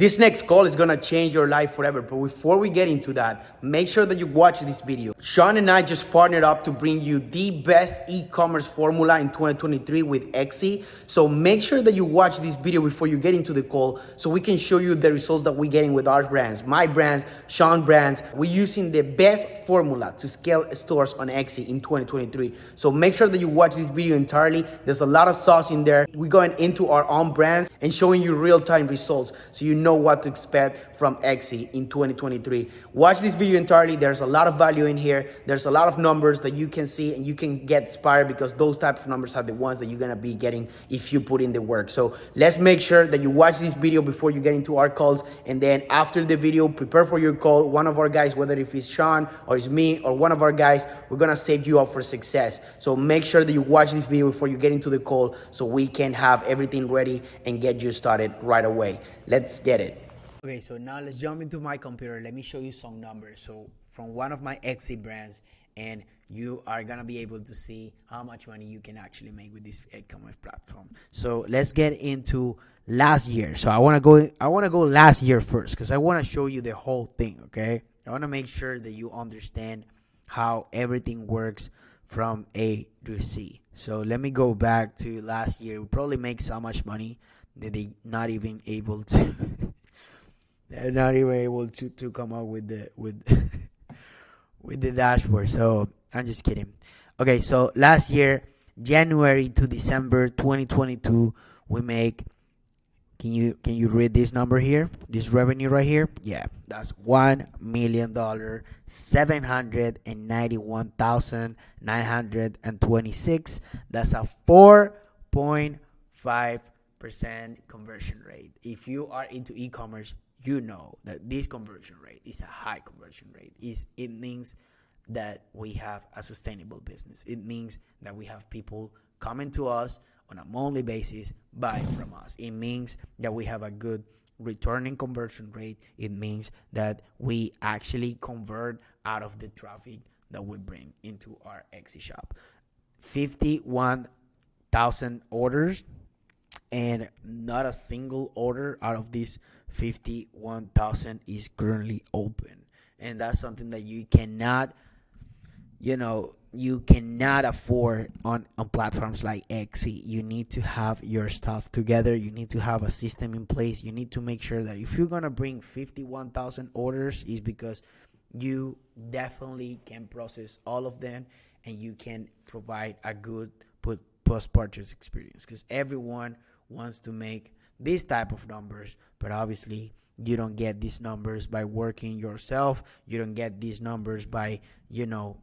This next call is gonna change your life forever, but before we get into that, make sure that you watch this video. Sean and I just partnered up to bring you the best e-commerce formula in 2023 with Xe. So make sure that you watch this video before you get into the call so we can show you the results that we're getting with our brands, my brands, Sean brands. We're using the best formula to scale stores on Xe in 2023. So make sure that you watch this video entirely. There's a lot of sauce in there. We're going into our own brands and showing you real-time results so you know what to expect from Xe in 2023. Watch this video entirely. There's a lot of value in here. There's a lot of numbers that you can see and you can get inspired because those type of numbers are the ones that you're gonna be getting if you put in the work. So let's make sure that you watch this video before you get into our calls, and then after the video, prepare for your call. One of our guys, whether if it's Sean or it's me or one of our guys, we're gonna set you up for success. So make sure that you watch this video before you get into the call so we can have everything ready and get you started right away. Let's get it. Okay, so now let's jump into my computer. Let me show you some numbers. So from one of my Xe brands, and you are gonna be able to see how much money you can actually make with this e-commerce platform. So let's get into last year. So I wanna go last year first because I wanna show you the whole thing. Okay, I wanna make sure that you understand how everything works from A to Z. So let me go back to last year. We probably make so much money that they're not even able to they're not even able to come up with the with the dashboard. So I'm just kidding. Okay, so last year, January to December 2022, we make, can you read this number here? This revenue right here? Yeah, that's $1,791,926. That's a 4.5% conversion rate. If you are into e-commerce, you know that this conversion rate is a high conversion rate. It means that we have a sustainable business. It means that we have people coming to us on a monthly basis, buying from us. It means that we have a good returning conversion rate. It means that we actually convert out of the traffic that we bring into our Xe shop. 51,000 orders, and not a single order out of these 51,000 is currently open. And that's something that you cannot afford on platforms like Xe. You need to have your stuff together. You need to have a system in place. You need to make sure that if you're going to bring 51,000 orders, is because you definitely can process all of them and you can provide a good post-purchase experience, because everyone wants to make these type of numbers, but obviously you don't get these numbers by working yourself. You don't get these numbers by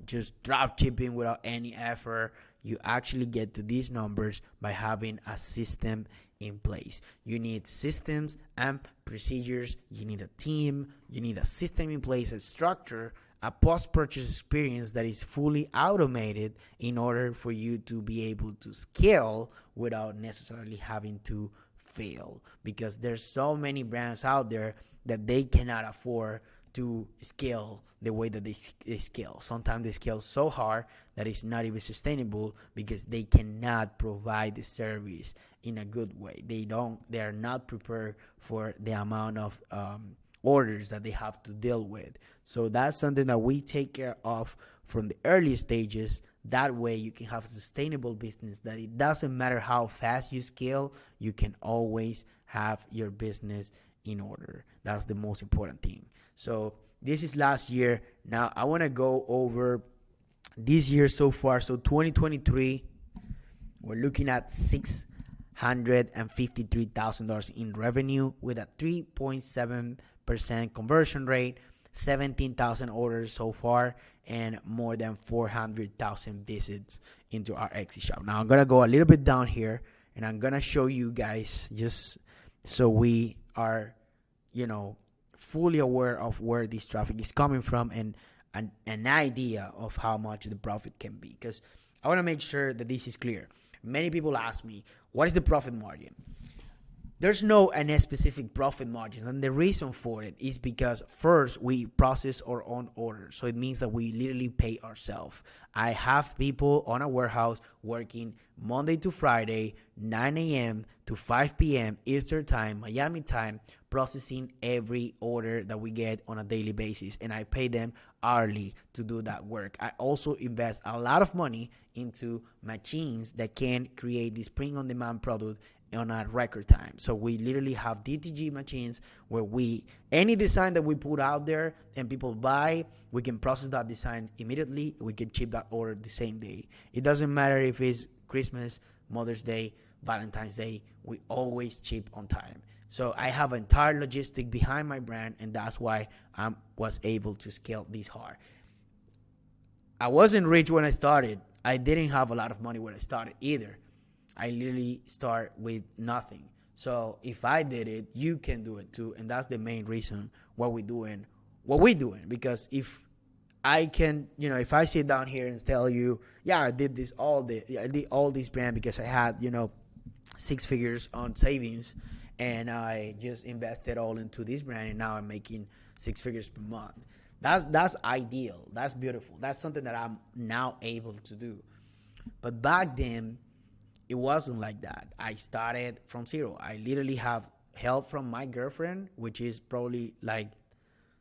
just drop shipping without any effort. You actually get to these numbers by having a system in place. You need systems and procedures. You need a team. You need a system in place, a structure, a post-purchase experience that is fully automated in order for you to be able to scale without necessarily having to fail, because there's so many brands out there that they cannot afford to scale the way that they scale. Sometimes they scale so hard that it's not even sustainable because they cannot provide the service in a good way. They are not prepared for the amount of orders that they have to deal with. So that's something that we take care of from the early stages. That way you can have a sustainable business that it doesn't matter how fast you scale, you can always have your business in order. That's the most important thing. So this is last year. Now I want to go over this year so far. So 2023, we're looking at $653,000 in revenue with a 3.7% conversion rate, 17,000 orders so far, and more than 400,000 visits into our Xe shop. Now I'm gonna go a little bit down here and I'm gonna show you guys, just so we are fully aware of where this traffic is coming from and an idea of how much the profit can be, because I want to make sure that this is clear. Many people ask me, what is the profit margin? there's no any specific profit margin, and the reason for it is because first we process our own orders, so it means that we literally pay ourselves. I have people on a warehouse working Monday to Friday, 9 a.m. to 5 p.m. Eastern time, Miami time, processing every order that we get on a daily basis, and I pay them hourly to do that work. I also invest a lot of money into machines that can create this print on demand product on a record time. So we literally have DTG machines where any design that we put out there and people buy, we can process that design immediately. We can ship that order the same day. It doesn't matter if it's Christmas, Mother's Day, Valentine's Day, we always ship on time. So I have entire logistic behind my brand, and that's why I was able to scale this hard. I wasn't rich when I started. I didn't have a lot of money when I started either. I literally start with nothing. So if I did it, you can do it too. And that's the main reason why we're doing what we're doing. Because if I can, if I sit down here and tell you, yeah, I did all this brand because I had, 6 figures on savings, and I just invested all into this brand, and now I'm making 6 figures per month. That's ideal. That's beautiful. That's something that I'm now able to do. But back then, it wasn't like that. I started from zero. I literally have help from my girlfriend, which is probably like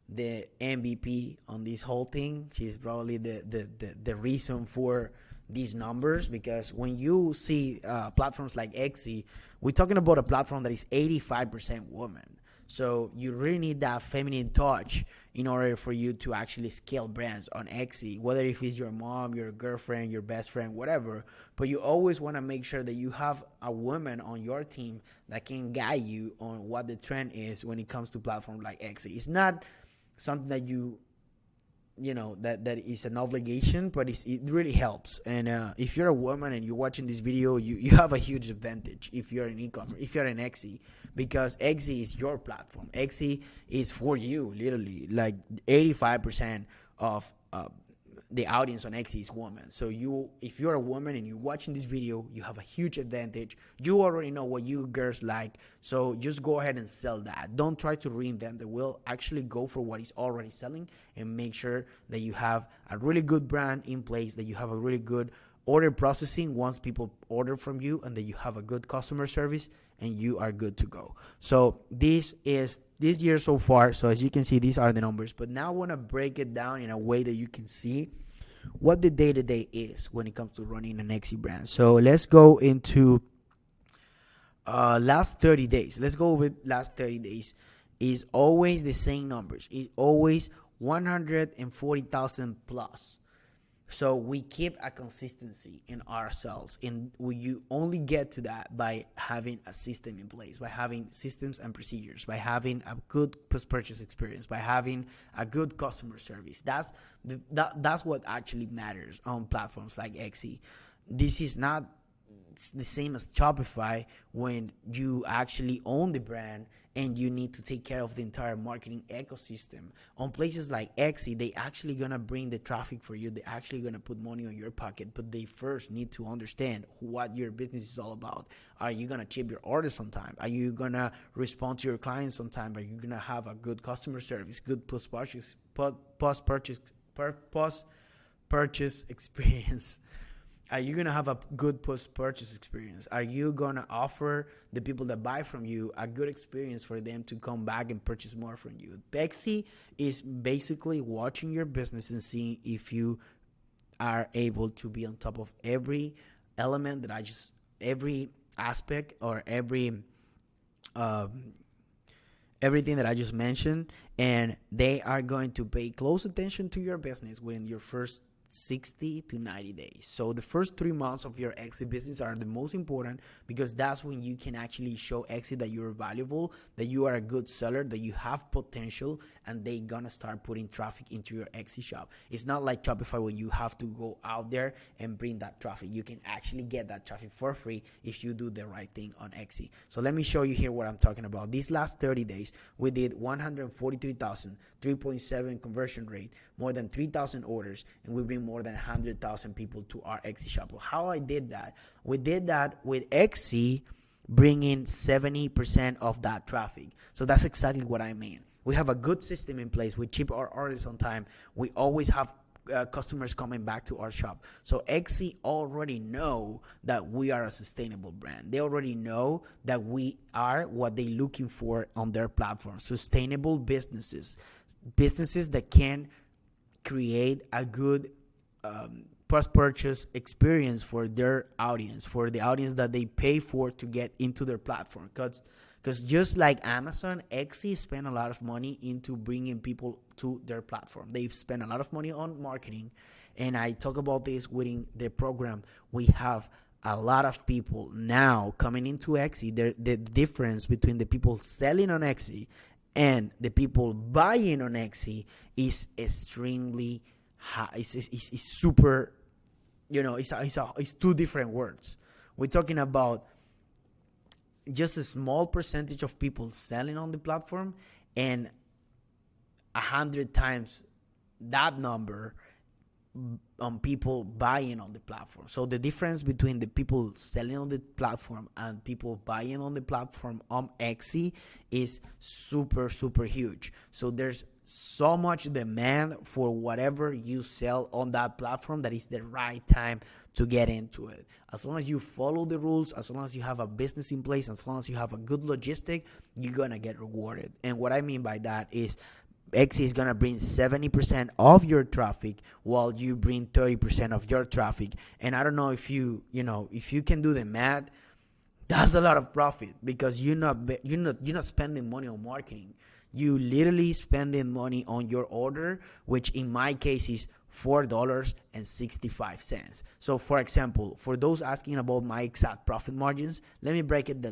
the MVP on this whole thing. She's probably the reason for these numbers, because when you see platforms like Etsy, we're talking about a platform that is 85% women. So you really need that feminine touch in order for you to actually scale brands on Etsy, whether if it's your mom, your girlfriend, your best friend, whatever. But you always want to make sure that you have a woman on your team that can guide you on what the trend is when it comes to platforms like Etsy. It's not something that that is an obligation, but it really helps. And if you're a woman and you're watching this video, you have a huge advantage if you're in e-commerce, if you're in Etsy, because Etsy is your platform. Etsy is for you, literally. Like 85% of the audience on Etsy is women. So if you're a woman and you're watching this video, you have a huge advantage. You already know what you girls like, so just go ahead and sell that. Don't try to reinvent the wheel. Actually go for what is already selling, and make sure that you have a really good brand in place, that you have a really good order processing once people order from you, and that you have a good customer service, and you are good to go. So this is this year so far. So as you can see, these are the numbers, but now I want to break it down in a way that you can see what the day-to-day is when it comes to running an Etsy brand. So let's go into last 30 days. Let's go with last 30 days. Is always the same numbers. It's always 140,000 plus. So we keep a consistency in ourselves, and you only get to that by having a system in place, by having systems and procedures, by having a good post-purchase experience, by having a good customer service. That's what actually matters on platforms like Etsy. This is not the same as Shopify, when you actually own the brand and you need to take care of the entire marketing ecosystem. On places like Etsy, they actually gonna bring the traffic for you. They're actually gonna put money on your pocket, but they first need to understand what your business is all about. Are you gonna ship your orders on time? Are you gonna respond to your clients on time? Are you gonna have a good customer service, good post-purchase experience? Are you going to have a good post-purchase experience? Are you going to offer the people that buy from you a good experience for them to come back and purchase more from you? Etsy is basically watching your business and seeing if you are able to be on top of every element that every aspect or everything that I just mentioned. And they are going to pay close attention to your business within your first 60 to 90 days. So the first 3 months of your Etsy business are the most important, because that's when you can actually show Etsy that you're valuable, that you are a good seller, that you have potential, and they gonna start putting traffic into your Etsy shop. It's not like Shopify where you have to go out there and bring that traffic. You can actually get that traffic for free if you do the right thing on Etsy. So let me show you here what I'm talking about. These last 30 days, we did 143,000, 3.7 conversion rate, more than 3,000 orders, and we bring more than 100,000 people to our Etsy shop. Well, how I did that? We did that with Etsy bring in 70% of that traffic. So that's exactly what I mean. We have a good system in place. We ship our orders on time. We always have customers coming back to our shop. So Etsy already know that we are a sustainable brand. They already know that we are what they're looking for on their platform. Sustainable businesses that can create a good post-purchase experience for their audience, for the audience that they pay for to get into their platform. Because just like Amazon, Etsy spend a lot of money into bringing people to their platform. They spend a lot of money on marketing. And I talk about this within the program. We have a lot of people now coming into Etsy. The difference between the people selling on Etsy and the people buying on Etsy is extremely high. It's super, it's two different words. We're talking about just a small percentage of people selling on the platform and 100 times that number on people buying on the platform. So the difference between the people selling on the platform and people buying on the platform on Etsy is super, super huge. So there's so much demand for whatever you sell on that platform that is the right time to get into it. As long as you follow the rules, as long as you have a business in place, as long as you have a good logistic, you're gonna get rewarded. And what I mean by that is Etsy is going to bring 70% of your traffic while you bring 30% of your traffic. And I don't know if if you can do the math, that's a lot of profit because you're not spending money on marketing. You literally spending money on your order, which in my case is $4.65. So for example, for those asking about my exact profit margins, let me break it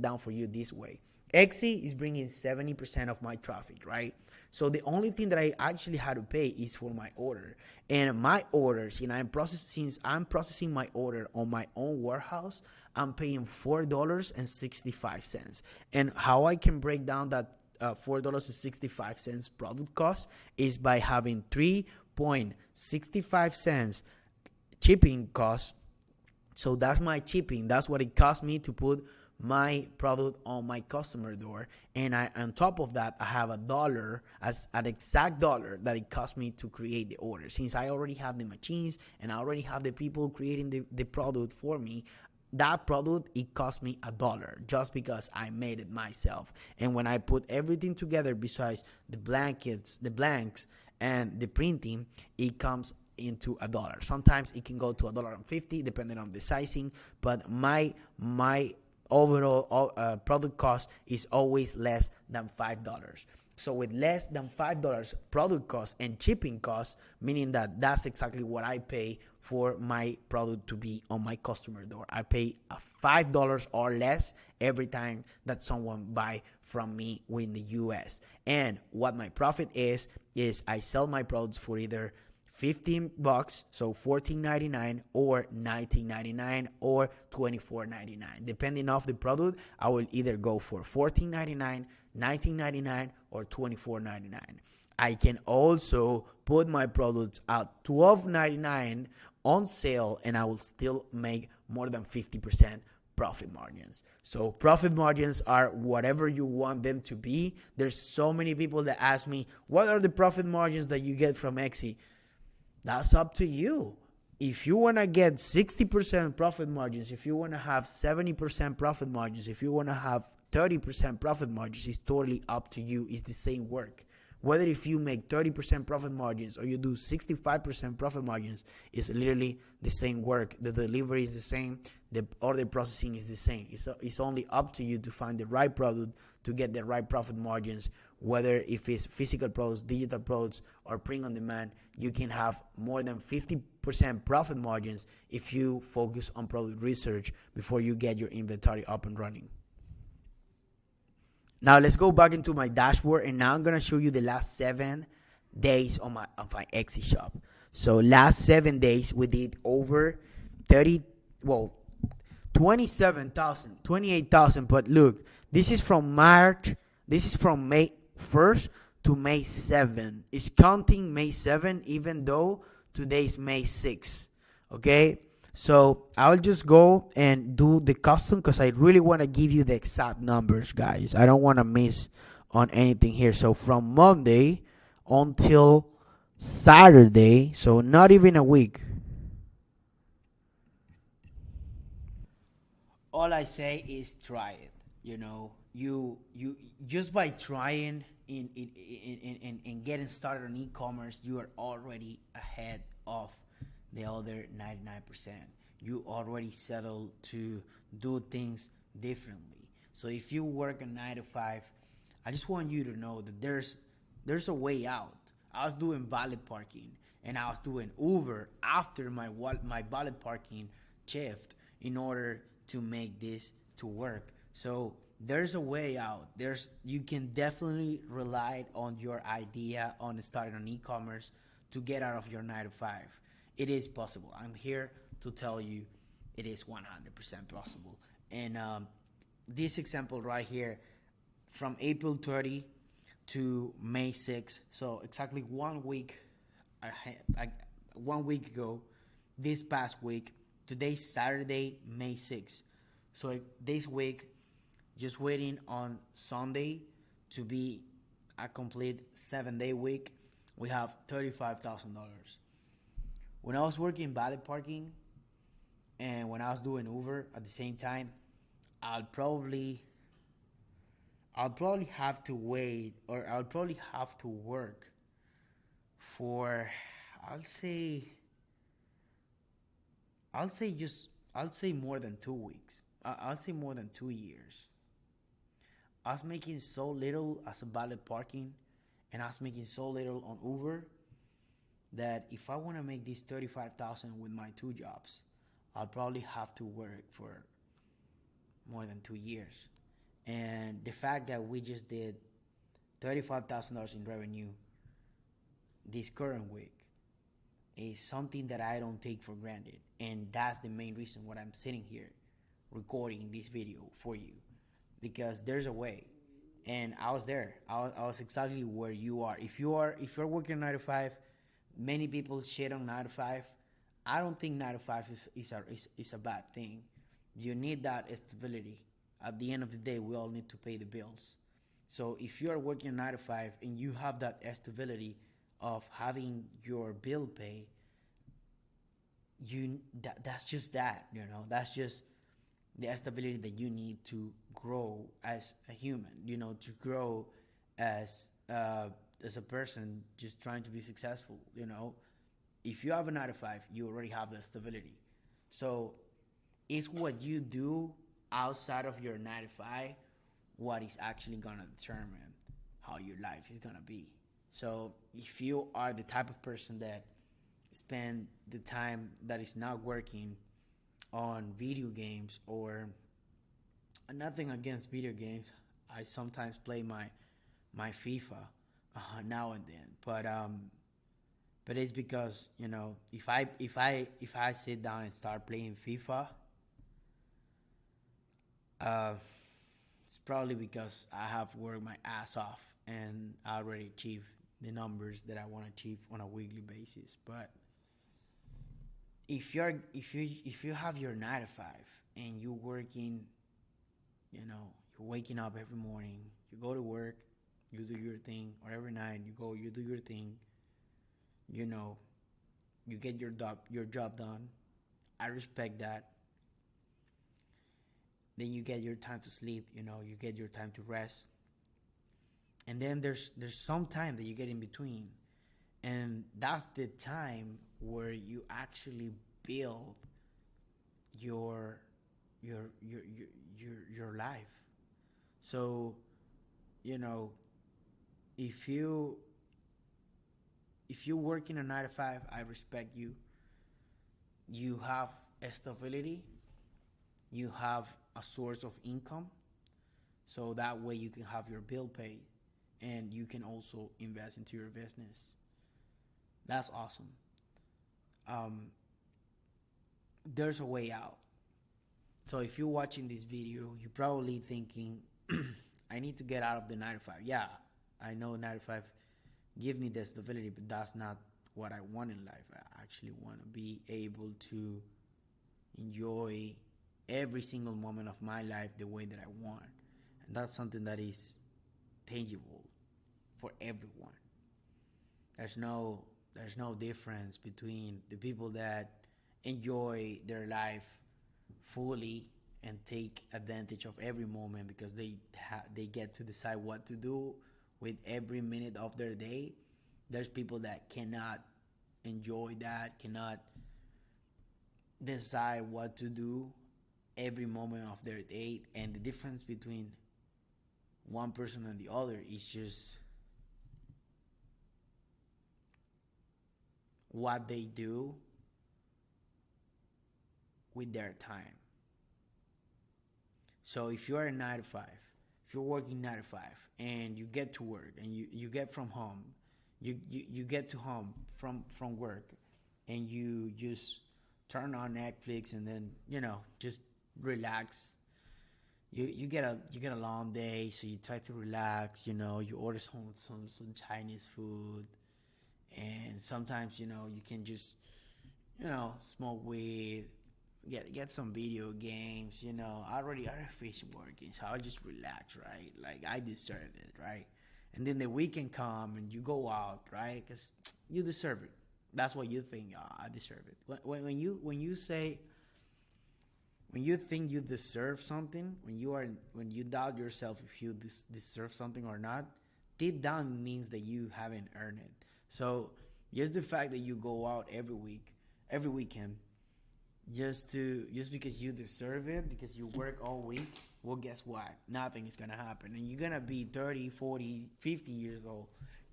down for you this way. Etsy is bringing 70% of my traffic, right? So the only thing that I actually had to pay is for my order. And my orders, since I'm processing my order on my own warehouse, I'm paying $4.65. And how I can break down that $4.65 product cost is by having 3.65 cents shipping cost. So that's my shipping. That's what it cost me to put my product on my customer door, and on top of that I have $1 as an exact dollar that it cost me to create the order. Since I already have the machines and I already have the people creating the product for me, that product, it cost me $1 just because I made it myself. And when I put everything together besides the blankets, the blanks, and the printing, it comes into $1. Sometimes it can go to $1.50 depending on the sizing, but my overall product cost is always less than $5. So with less than $5 product cost and shipping cost, meaning that that's exactly what I pay for my product to be on my customer door. I pay $5 or less every time that someone buy from me within the US. And what my profit is I sell my products for either $15, so $14.99, or $19.99, or $24.99. Depending on the product, I will either go for $14.99, $19.99, or $24.99. I can also put my products at $12.99 on sale, and I will still make more than 50% profit margins. So profit margins are whatever you want them to be. There's so many people that ask me, what are the profit margins that you get from Etsy? That's up to you. If you want to get 60% profit margins, if you want to have 70% profit margins, if you want to have 30% profit margins, it's totally up to you. It's the same work. Whether if you make 30% profit margins or you do 65% profit margins, it's literally the same work. The delivery is the same. The order processing is the same. It's only up to you to find the right product to get the right profit margins. Whether if it's physical products, digital products, or print on demand, you can have more than 50% profit margins if you focus on product research before you get your inventory up and running. Now let's go back into my dashboard, and now I'm gonna show you the last 7 days on my Etsy shop. So last 7 days we did over 27,000, 28,000. But look, this is from March. This is from May 1st to May 7th. It's counting May 7th, even though today's May 6th. Okay. So I'll just go and do the custom because I really want to give you the exact numbers, guys. I don't want to miss on anything here. So from Monday until Saturday, so not even a week. All I say is try it. You just by trying in getting started on e-commerce, you are already ahead of the other 99%. You already settled to do things differently. So if you work a 9 to 5, I just want you to know that there's a way out. I was doing valet parking and I was doing Uber after my valet parking shift in order to make this to work. So there's a way out. You can definitely rely on your idea on starting on e-commerce to get out of your 9 to 5. It is possible. I'm here to tell you it is 100% possible. And this example right here, from April 30 to May 6th, so exactly 1 week, 1 week ago, this past week, today's Saturday, May 6th. So this week, just waiting on Sunday to be a complete 7-day week, we have $35,000. When I was working valet parking and when I was doing Uber at the same time, I'll probably have to wait, or I'll probably have to work for, I'll say I'll say more than 2 weeks. I'll say more than 2 years. I was making so little as a valet parking, and I was making so little on Uber that if I want to make this 35,000 with my two jobs, I'll probably have to work for more than 2 years. And the fact that we just did $35,000 in revenue this current week is something that I don't take for granted. And that's the main reason why I'm sitting here recording this video for you, because there's a way. And I was there. I was exactly where you are. If you're working 9 to 5, many people shit on 9 to 5. I don't think 9 to 5 is a bad thing. You need that stability. At the end of the day, we all need to pay the bills. So if you are working 9 to 5 and you have that stability of having your bill pay, that's just that. That's just the stability that you need to grow as a human. To grow as a person just trying to be successful. If you have a 9 to 5, you already have the stability. So it's what you do outside of your 9 to 5 what is actually gonna determine how your life is gonna be. So if you are the type of person that spend the time that is not working on video games, or nothing against video games, I sometimes play my FIFA now and then, but it's because if I sit down and start playing FIFA, uh, it's probably because I have worked my ass off and I already achieved the numbers that I want to achieve on a weekly basis. But if you have your 9 to 5 and you're working, you're waking up every morning, you go to work, you do your thing, or every night you do your thing, you get your job done. I respect that. Then you get your time to sleep, you get your time to rest. And then there's some time that you get in between. And that's the time where you actually build your life. So, if you work in a 9 to 5, I respect you. You have a stability, you have a source of income, so that way you can have your bill paid and you can also invest into your business. That's awesome. There's a way out. So if you're watching this video, you're probably thinking, I need to get out of the 9 to 5. Yeah, I know 9 to 5 give me the stability, but that's not what I want in life. I actually want to be able to enjoy every single moment of my life the way that I want. And that's something that is tangible for everyone. There's no difference between the people that enjoy their life fully and take advantage of every moment because they get to decide what to do with every minute of their day. There's people that cannot enjoy that, cannot decide what to do every moment of their day, and the difference between one person and the other is just what they do with their time. So if you're a 9 to 5, if you're working 9 to 5 and you get to work and you get from home, you get to home from work and you just turn on Netflix and then, just relax. You get a long day, so you try to relax, you order some Chinese food, and sometimes, you can just, smoke weed, get some video games. I already finished working, so I'll just relax, right? Like, I deserve it, right? And then the weekend come and you go out, right? Because you deserve it. That's what you think. Oh, I deserve it. When you think you deserve something, when you doubt yourself if you deserve something or not, deep down means that you haven't earned it. So just the fact that you go out every weekend, just because you deserve it, because you work all week, well, guess what? Nothing is gonna happen, and you're gonna be 30, 40, 50 years old,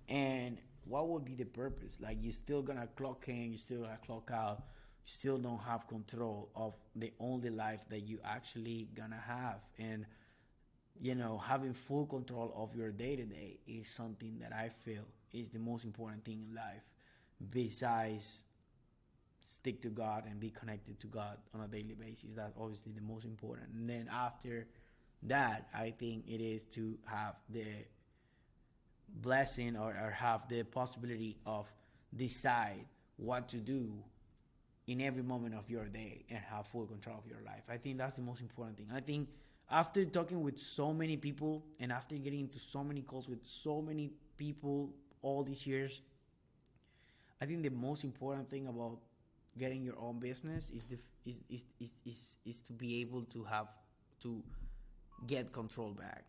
and what would be the purpose? Like, you're still gonna clock in, you still gonna clock out, you still don't have control of the only life that you actually gonna have. And having full control of your day to day is something that I feel is the most important thing in life, besides stick to God and be connected to God on a daily basis. That's obviously the most important. And then after that, I think it is to have the blessing, or have the possibility of decide what to do in every moment of your day and have full control of your life. I think that's the most important thing. I think after talking with so many people and after getting into so many calls with so many people all these years, I think the most important thing about getting your own business is to be able to have to get control back.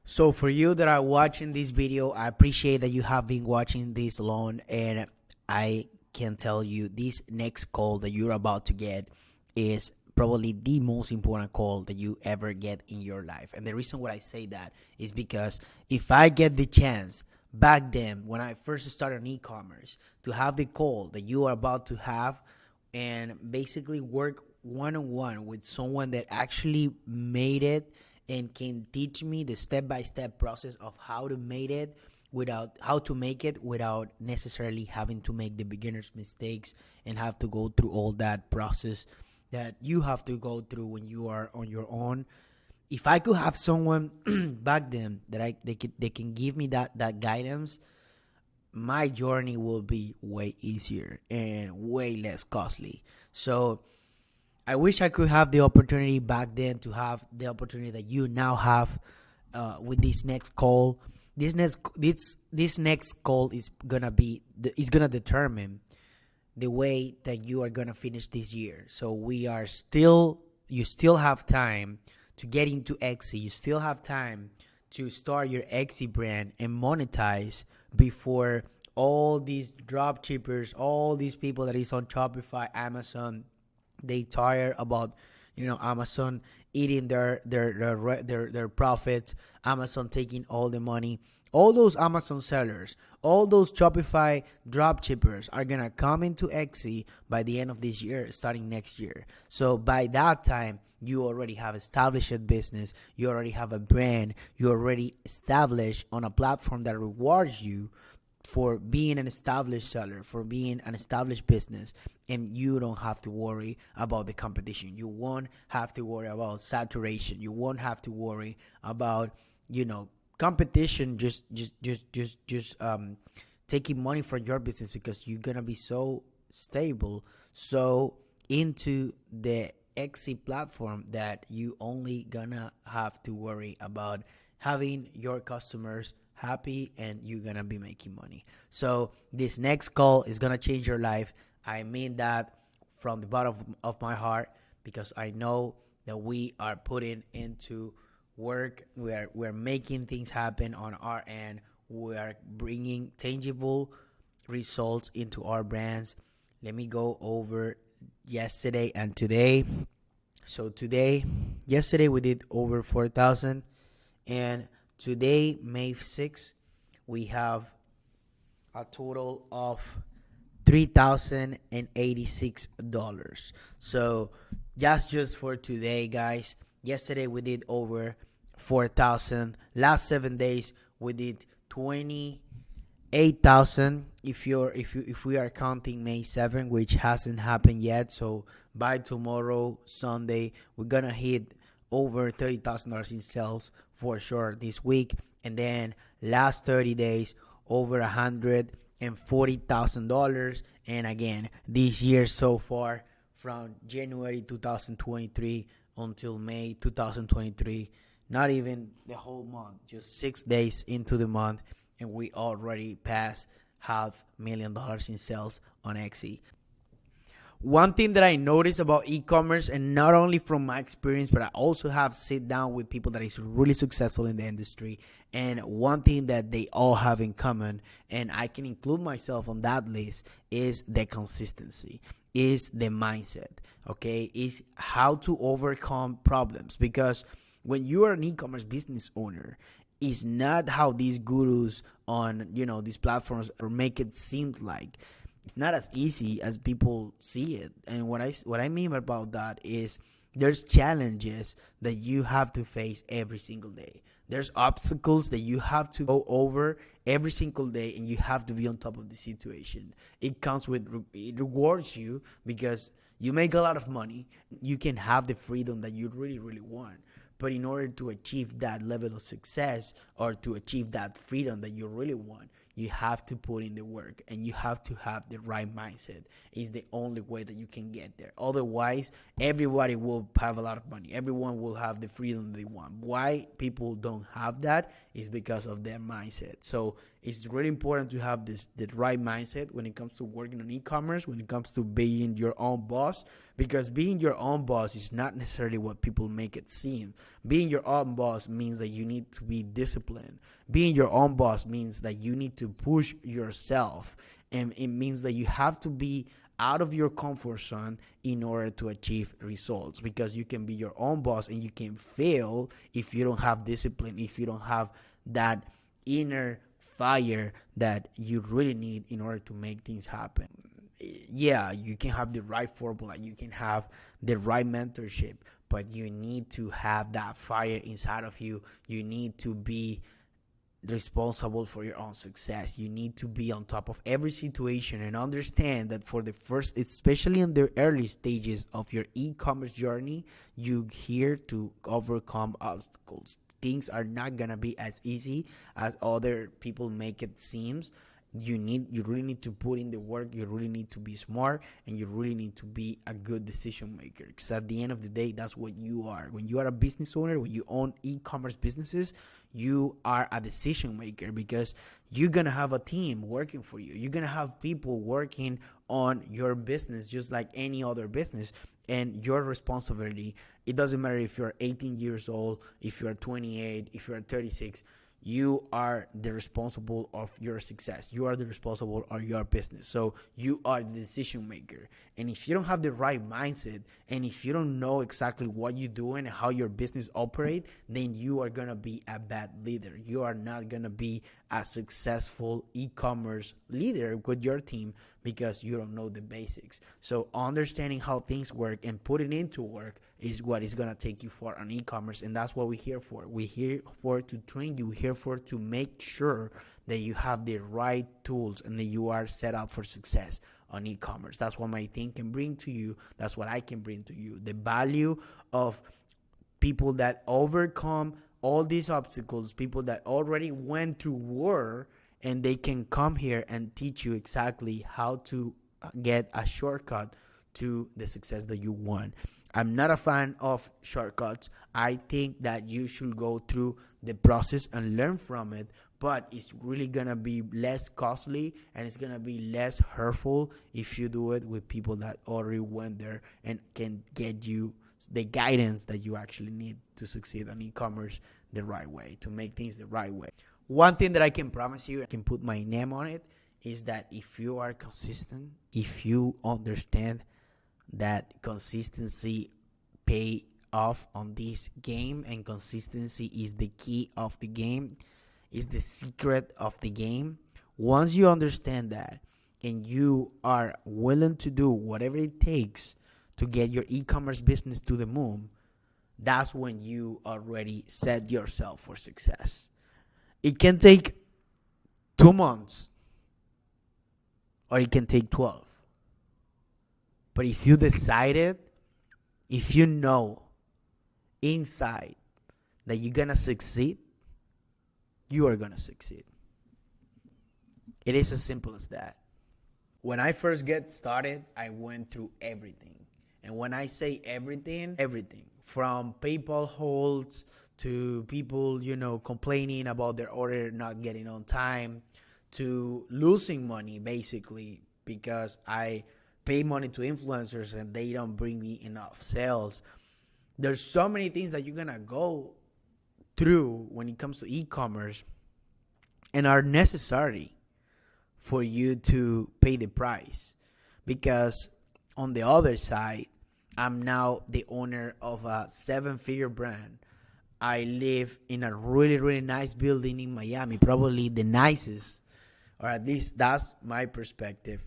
So for you that are watching this video, I appreciate that you have been watching this long, and I can tell you this next call that you're about to get is probably the most important call that you ever get in your life. And the reason why I say that is because if I get the chance back then when I first started on e-commerce to have the call that you are about to have and basically work one-on-one with someone that actually made it and can teach me the step-by-step process of how to make it without necessarily having to make the beginner's mistakes and have to go through all that process that you have to go through when you are on your own. If I could have someone back then that they can give me that guidance, my journey will be way easier and way less costly. So I wish I could have the opportunity back then to have the opportunity that you now have with this next call. This next call is gonna determine the way that you are gonna finish this year. So you still have time to get into Etsy. You still have time to start your Etsy brand and monetize before all these drop shippers, all these people that is on Shopify, Amazon, they tired about Amazon eating their profits, Amazon taking all the money. All those Amazon sellers, all those Shopify drop shippers are gonna come into Etsy by the end of this year, starting next year. So by that time, you already have established a business, you already have a brand, you already established on a platform that rewards you for being an established seller, for being an established business, and you don't have to worry about the competition. You won't have to worry about saturation. You won't have to worry about, competition just taking money from your business because you're gonna be so stable, so into the Etsy platform that you only gonna have to worry about having your customers happy and you're gonna be making money. So this next call is gonna change your life. I mean that from the bottom of my heart, because I know that we are putting into work. We're making things happen on our end. We are bringing tangible results into our brands. Let me go over yesterday and today. So yesterday we did over 4,000, and today, May 6th, we have a total of $3,086. So that's just for today, guys. Yesterday we did over 4,000. Last 7 days we did 28,000. If we are counting May 7th, which hasn't happened yet, so by tomorrow, Sunday, we're gonna hit over $30,000 in sales for sure this week. And then last 30 days, over $140,000. And again, this year so far, from January 2023 until May 2023, not even the whole month, just 6 days into the month, and we already passed $500,000 in sales on Etsy. One thing that I noticed about e-commerce, and not only from my experience, but I also have sit down with people that is really successful in the industry, and one thing that they all have in common, and I can include myself on that list, is the consistency, is the mindset, okay? Is how to overcome problems. Because when you are an e-commerce business owner, it's not how these gurus on, these platforms make it seem like. It's not as easy as people see it. And what I mean about that is there's challenges that you have to face every single day. There's obstacles that you have to go over every single day, and you have to be on top of the situation. It rewards you because you make a lot of money. You can have the freedom that you really, really want. But in order to achieve that level of success, or to achieve that freedom that you really want, you have to put in the work, and you have to have the right mindset. It's the only way that you can get there. Otherwise, everybody will have a lot of money. Everyone will have the freedom they want. Why people don't have that is because of their mindset. So it's really important to have the right mindset when it comes to working on e-commerce, when it comes to being your own boss, because being your own boss is not necessarily what people make it seem. Being your own boss means that you need to be disciplined. Being your own boss means that you need to push yourself, and it means that you have to be out of your comfort zone in order to achieve results, because you can be your own boss and you can fail if you don't have discipline, if you don't have that inner fire that you really need in order to make things happen. Yeah, you can have the right formula, you can have the right mentorship, but you need to have that fire inside of you. You need to be responsible for your own success. You need to be on top of every situation and understand that for the first, especially in the early stages of your e-commerce journey, you're here to overcome obstacles. Things are not gonna be as easy as other people make it seems. You really need to put in the work. You really need to be smart, and you really need to be a good decision maker, because at the end of the day, that's what you are. When you are a business owner, when you own e-commerce businesses, you are a decision maker, because you're gonna have a team working for you. You're gonna have people working on your business just like any other business, and your responsibility, it doesn't matter if you're 18 years old, if you're 28, if you're 36, you are the responsible of your success. You are the responsible of your business. So you are the decision maker. And if you don't have the right mindset, and if you don't know exactly what you're doing and how your business operates, then you are going to be a bad leader. You are not going to be a successful e-commerce leader with your team, because you don't know the basics. So understanding how things work and putting into work is what is going to take you far on e-commerce. And that's what we're here for. We're here for to train you. We're here for to make sure that you have the right tools and that you are set up for success on e-commerce. That's what my team can bring to you. That's what I can bring to you. The value of people that overcome all these obstacles, people that already went through war and they can come here and teach you exactly how to get a shortcut to the success that you want. I'm not a fan of shortcuts. I think that you should go through the process and learn from it, but it's really gonna be less costly and it's gonna be less hurtful if you do it with people that already went there and can get you the guidance that you actually need to succeed on e-commerce the right way, to make things the right way. One thing that I can promise you, I can put my name on it, is that if you are consistent, if you understand that consistency pay off on this game, and consistency is the key of the game, is the secret of the game. Once you understand that and you are willing to do whatever it takes to get your e-commerce business to the moon, that's when you already set yourself for success. It can take 2 months or it can take 12. But if you decided, if you know inside that you're going to succeed, you are going to succeed. It is as simple as that. When I first get started, I went through everything. And when I say everything, from PayPal holds to people, complaining about their order not getting on time, to losing money basically because I pay money to influencers and they don't bring me enough sales. There's so many things that you're gonna go through when it comes to e-commerce and are necessary for you to pay the price. Because on the other side, I'm now the owner of a 7-figure brand. I live in a really, really nice building in Miami, probably the nicest, or at least that's my perspective.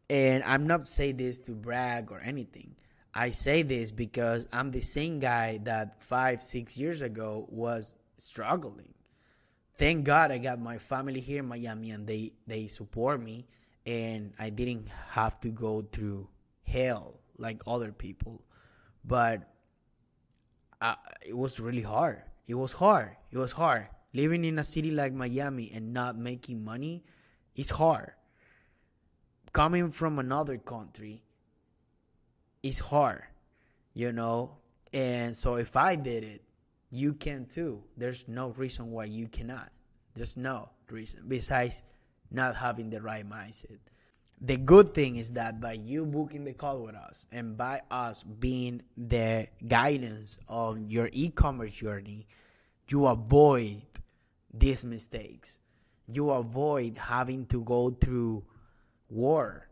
And I'm not saying this to brag or anything. I say this because I'm the same guy that 5-6 years ago was struggling. Thank God I got my family here in Miami and they support me, and I didn't have to go through hell like other people. But it was really hard. It was hard. Living in a city like Miami and not making money is hard. Coming from another country is hard, And so if I did it, you can too. There's no reason why you cannot. There's no reason besides not having the right mindset. The good thing is that by you booking the call with us and by us being the guidance on your e-commerce journey, you avoid these mistakes. You avoid having to go through war,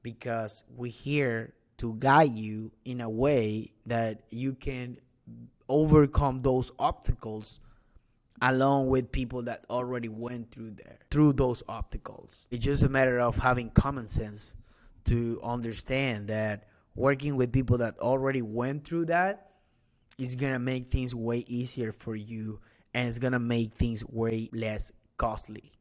because we're here to guide you in a way that you can overcome those obstacles along with people that already went through those obstacles. It's just a matter of having common sense to understand that working with people that already went through that is going to make things way easier for you, and it's going to make things way less costly.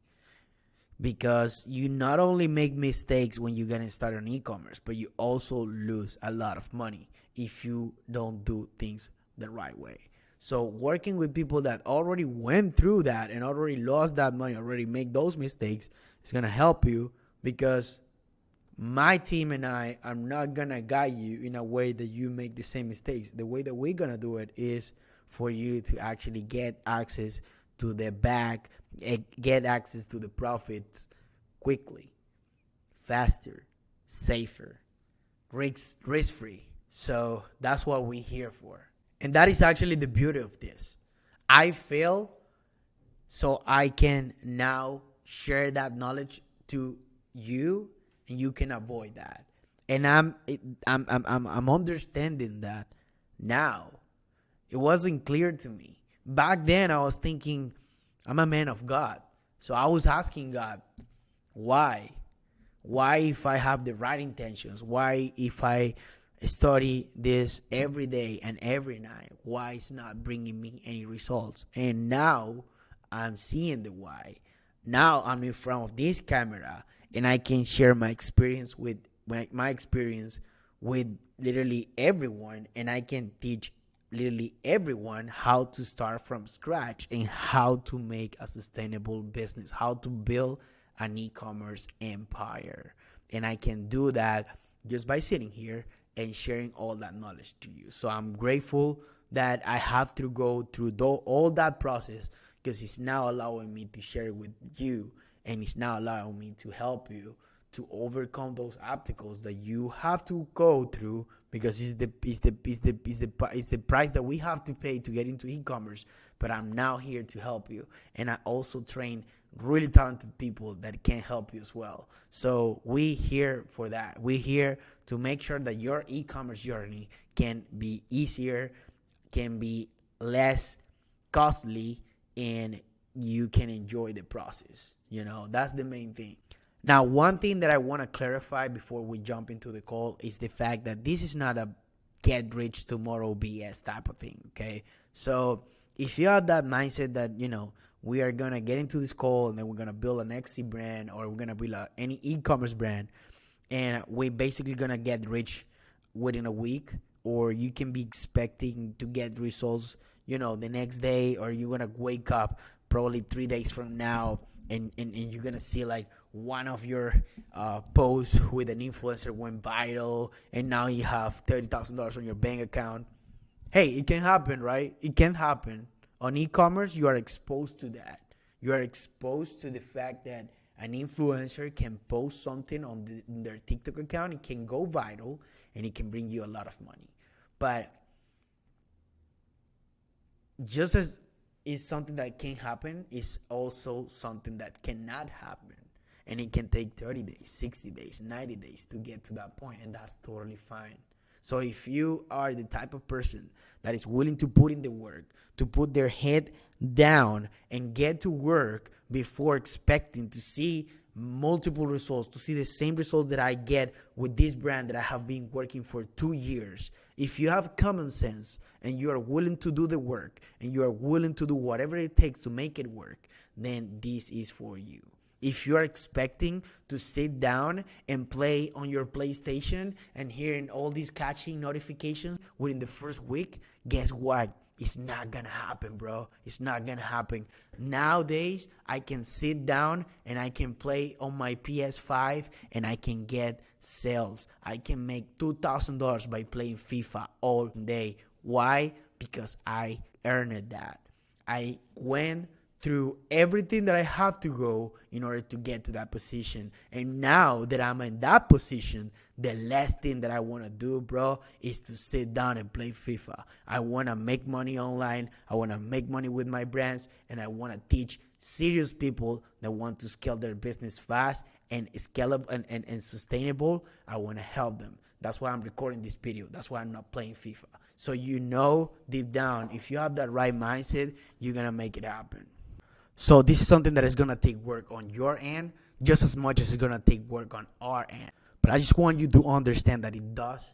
Because you not only make mistakes when you're going to start on e-commerce, but you also lose a lot of money if you don't do things the right way. So working with people that already went through that and already lost that money, already make those mistakes, is going to help you, because my team and I are not going to guide you in a way that you make the same mistakes. The way that we're going to do it is for you to actually get access to the back, get access to the profits quickly, faster, safer, risk-free. So that's what we're here for. And that is actually the beauty of this. I fail so I can now share that knowledge to you, and you can avoid that. And I'm understanding that now. It wasn't clear to me. Back then I was thinking, I'm a man of God. So I was asking God, why? Why, if I have the right intentions? Why, if I study this every day and every night, why it's not bringing me any results? And now I'm seeing the why. Now I'm in front of this camera and I can share my experience with my experience with literally everyone, and I can teach literally everyone how to start from scratch and how to make a sustainable business, how to build an e-commerce empire. And I can do that just by sitting here and sharing all that knowledge to you. So I'm grateful that I have to go through all that process, because it's now allowing me to share it with you, and it's now allowing me to help you to overcome those obstacles that you have to go through, because it's the price that we have to pay to get into e-commerce. But I'm now here to help you, and I also train really talented people that can help you as well. So we here for that. We here to make sure that your e-commerce journey can be easier, can be less costly, and you can enjoy the process. That's the main thing. Now, one thing that I want to clarify before we jump into the call is the fact that this is not a get rich tomorrow BS type of thing, okay? So if you have that mindset that, we are going to get into this call and then we're going to build an Etsy brand, or we're going to build any e-commerce brand, and we're basically going to get rich within a week, or you can be expecting to get results, the next day, or you're going to wake up probably 3 days from now, and you're going to see like one of your posts with an influencer went viral, and now you have $30,000 on your bank account. Hey, it can happen, right? It can happen. On e-commerce, you are exposed to that. You are exposed to the fact that an influencer can post something on their TikTok account. It can go viral, and it can bring you a lot of money. But just as is something that can happen, is also something that cannot happen. And it can take 30 days, 60 days, 90 days to get to that point, and that's totally fine. So if you are the type of person that is willing to put in the work, to put their head down and get to work before expecting to see multiple results, to see the same results that I get with this brand that I have been working for 2 years, if you have common sense and you are willing to do the work and you are willing to do whatever it takes to make it work, then this is for you. If you are expecting to sit down and play on your PlayStation and hearing all these catchy notifications within the first week, guess what? It's not gonna happen, bro. It's not gonna happen. Nowadays, I can sit down and I can play on my PS5 and I can get sales. I can make $2,000 by playing FIFA all day. Why? Because I earned that. I went through everything that I have to go in order to get to that position. And now that I'm in that position, the last thing that I want to do, bro, is to sit down and play FIFA. I want to make money online. I want to make money with my brands. And I want to teach serious people that want to scale their business fast and scalable and sustainable. I want to help them. That's why I'm recording this video. That's why I'm not playing FIFA. So deep down, if you have that right mindset, you're going to make it happen. So this is something that is going to take work on your end just as much as it's going to take work on our end. But I just want you to understand that it does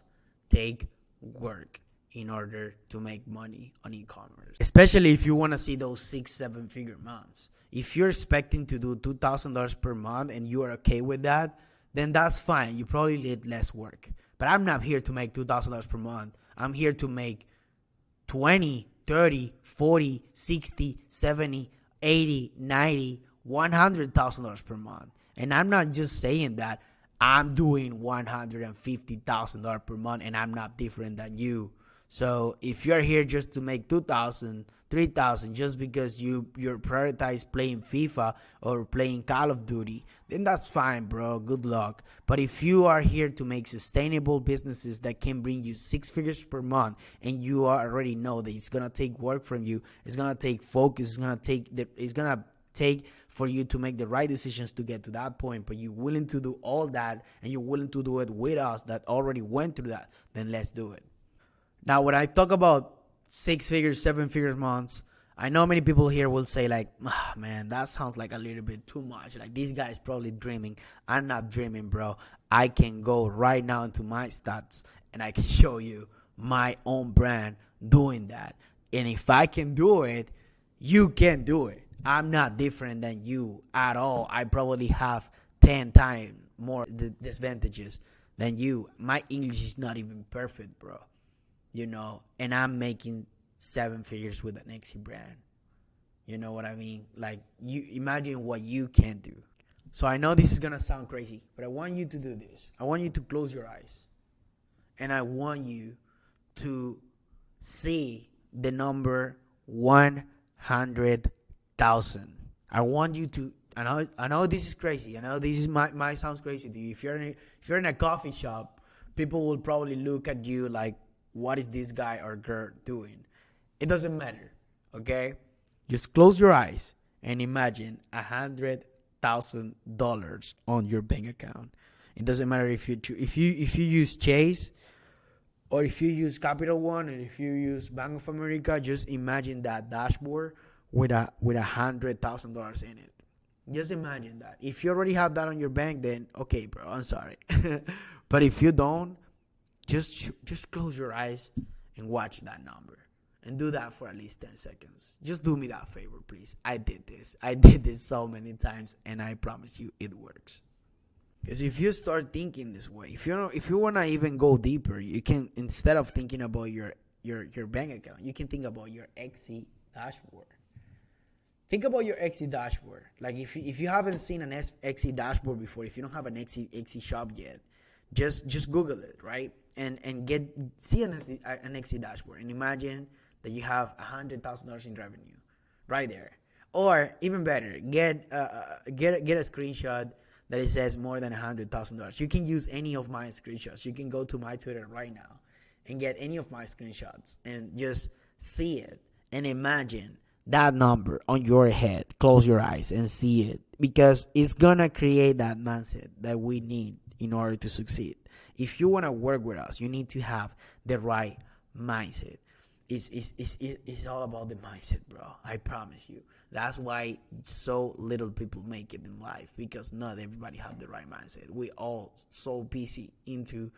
take work in order to make money on e-commerce, especially if you want to see those 6-7 figure months. If you're expecting to do $2,000 per month and you are okay with that, then that's fine. You probably need less work. But I'm not here to make $2,000 per month. I'm here to make 20, 30, 40, 60, 70, 80, 90, $100,000 per month. And I'm not just saying that. I'm doing $150,000 per month, and I'm not different than you. So if you're here just to make 2,000, 3,000, just because you're prioritize playing FIFA or playing Call of Duty, then that's fine, bro. Good luck. But if you are here to make sustainable businesses that can bring you 6 figures per month, and you already know that it's gonna take work from you, it's gonna take focus, it's gonna take for you to make the right decisions to get to that point, but you're willing to do all that, and you're willing to do it with us that already went through that, then let's do it. Now, when I talk about 6 figures, 7 figures months, I know many people here will say like, man, that sounds like a little bit too much. Like, this guy is probably dreaming. I'm not dreaming, bro. I can go right now into my stats and I can show you my own brand doing that. And if I can do it, you can do it. I'm not different than you at all. I probably have 10 times more disadvantages than you. My English is not even perfect, bro. and I'm making 7 figures with an Exi brand. You know what I mean? Like, you imagine what you can do. So I know this is gonna sound crazy, but I want you to do this. I want you to close your eyes, and I want you to see the number 100,000. I want you to. I know this is crazy. I know this is might sounds crazy to you. If you're in a coffee shop, people will probably look at you like, what is this guy or girl doing? It doesn't matter. Okay, just close your eyes and imagine $100,000 on your bank account. It doesn't matter if you use Chase or if you use Capital One and if you use Bank of America. Just imagine that dashboard with $100,000 in it. Just imagine that. If you already have that on your bank, then okay, bro, I'm sorry. But if you don't, just close your eyes and watch that number. And do that for at least 10 seconds. Just do me that favor, please. I did this so many times, and I promise you it works. Because if you start thinking this way, if you want to even go deeper, you can, instead of thinking about your bank account, you can think about your Exi dashboard. Think about your Exi dashboard. Like, if you haven't seen an Exi dashboard before, if you don't have an Exi shop yet, just Google it, right? And see an Exi dashboard and imagine that you have $100,000 in revenue right there. Or even better, get a screenshot that it says more than $100,000. You can use any of my screenshots. You can go to my Twitter right now and get any of my screenshots and just see it and imagine that number on your head. Close your eyes and see it, because it's gonna create that mindset that we need in order to succeed. If you want to work with us, you need to have the right mindset. It's all about the mindset, bro. I promise you. That's why so little people make it in life, because not everybody have the right mindset. We all so busy into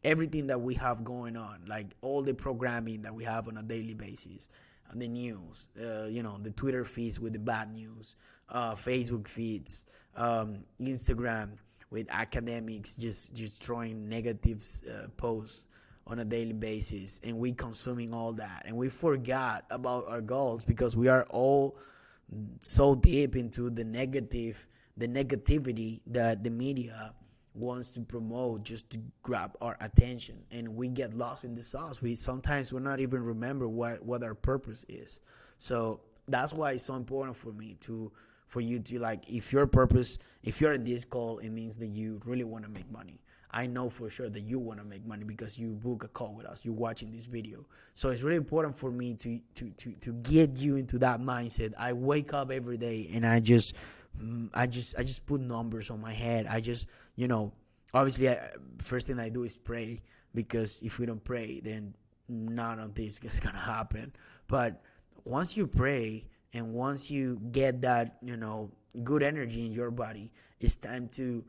everything that we have going on, like all the programming that we have on a daily basis, the news, the Twitter feeds with the bad news, Facebook feeds, Instagram with academics just throwing negative posts on a daily basis, and we consuming all that, and we forgot about our goals because we are all so deep into the negativity that the media wants to promote just to grab our attention, and we get lost in the sauce. We're not even remember what our purpose is. So that's why it's so important for you to, like, if your purpose, if you're in this call, it means that you really want to make money. I know for sure that you want to make money because you book a call with us, you're watching this video. So it's really important for me to get you into that mindset. I wake up every day and I just put numbers on my head. I just, obviously, first thing I do is pray, because if we don't pray, then none of this is gonna happen. But once you pray and once you get that, good energy in your body, it's time to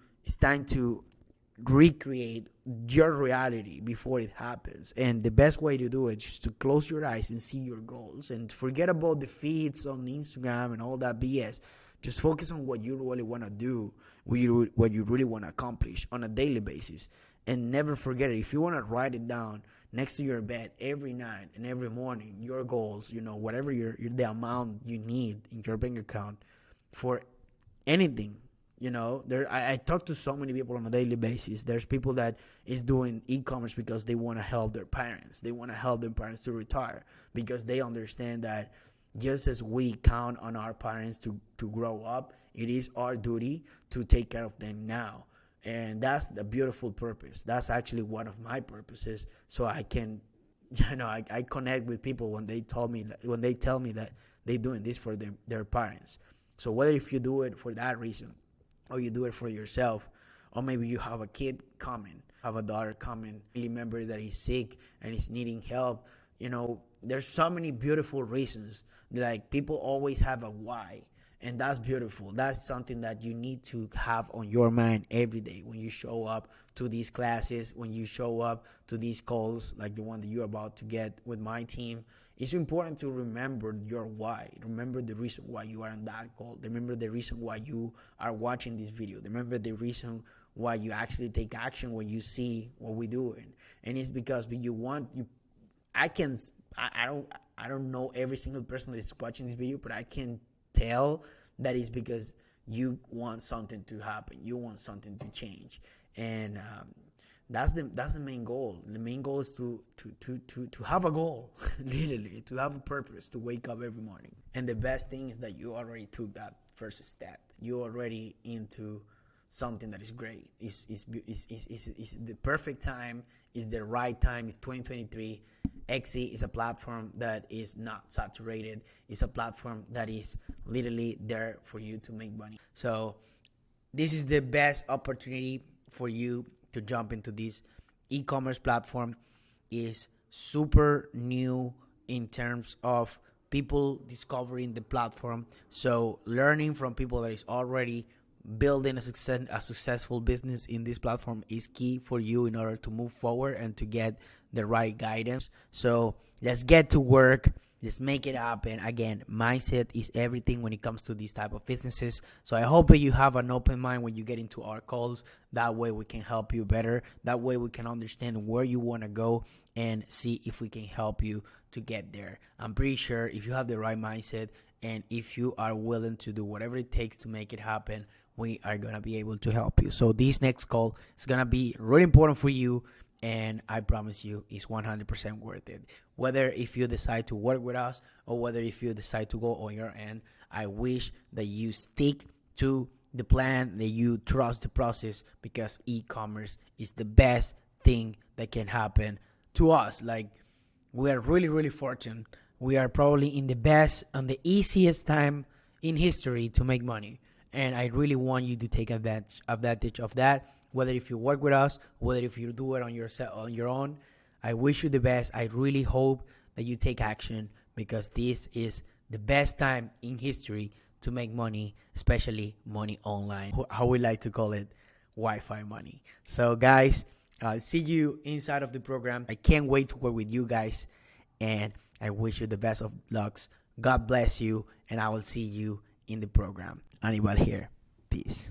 recreate your reality before it happens. And the best way to do it is just to close your eyes and see your goals, and forget about the feeds on Instagram and all that BS. Just focus on what you really want to do, what you really want to accomplish on a daily basis. And never forget it. If you want to write it down next to your bed every night and every morning, your goals, whatever the amount you need in your bank account for anything. I talk to so many people on a daily basis. There's people that is doing e-commerce because they want to help their parents. They want to help their parents to retire, because they understand that just as we count on our parents to grow up, it is our duty to take care of them now. And that's the beautiful purpose. That's actually one of my purposes. So I can, I connect with people when they tell me that they're doing this for their parents. So whether if you do it for that reason, or you do it for yourself, or maybe you have a kid coming, have a daughter coming, remember that he's sick and he's needing help. There's so many beautiful reasons. Like, people always have a why, and that's beautiful. That's something that you need to have on your mind every day when you show up to these classes, when you show up to these calls like the one that you're about to get with my team. It's important to remember your why. Remember the reason why you are on that call. Remember the reason why you are watching this video. Remember the reason why you actually take action when you see what we're doing. And it's because you I can I don't know every single person that is watching this video, but I can tell that is because you want something to happen, you want something to change, and that's the main goal. The main goal is to have a goal, literally, to have a purpose, to wake up every morning. And the best thing is that you already took that first step. You're already into something that is great. Is the perfect time, is the right time. It's 2023. Xe is a platform that is not saturated. It's a platform that is literally there for you to make money. So this is the best opportunity for you to jump into this e-commerce platform. Is super new in terms of people discovering the platform. So learning from people that is already building a successful business in this platform is key for you in order to move forward and to get the right guidance. So let's get to work. Let's make it happen. Again, mindset is everything when it comes to these type of businesses. So I hope that you have an open mind when you get into our calls. That way we can help you better. That way we can understand where you want to go and see if we can help you to get there. I'm pretty sure if you have the right mindset and if you are willing to do whatever it takes to make it happen, we are going to be able to help you. So this next call is going to be really important for you, and I promise you it's 100% worth it. Whether if you decide to work with us or whether if you decide to go on your end, I wish that you stick to the plan, that you trust the process, because e-commerce is the best thing that can happen to us. Like, we are really, really fortunate. We are probably in the best and the easiest time in history to make money. And I really want you to take advantage of that. Whether if you work with us, whether if you do it on your own, I wish you the best. I really hope that you take action, because this is the best time in history to make money, especially money online. How we like to call it, Wi-Fi money. So guys, see you inside of the program. I can't wait to work with you guys, and I wish you the best of lucks. God bless you, and I will see you in the program. Anibal here. Peace.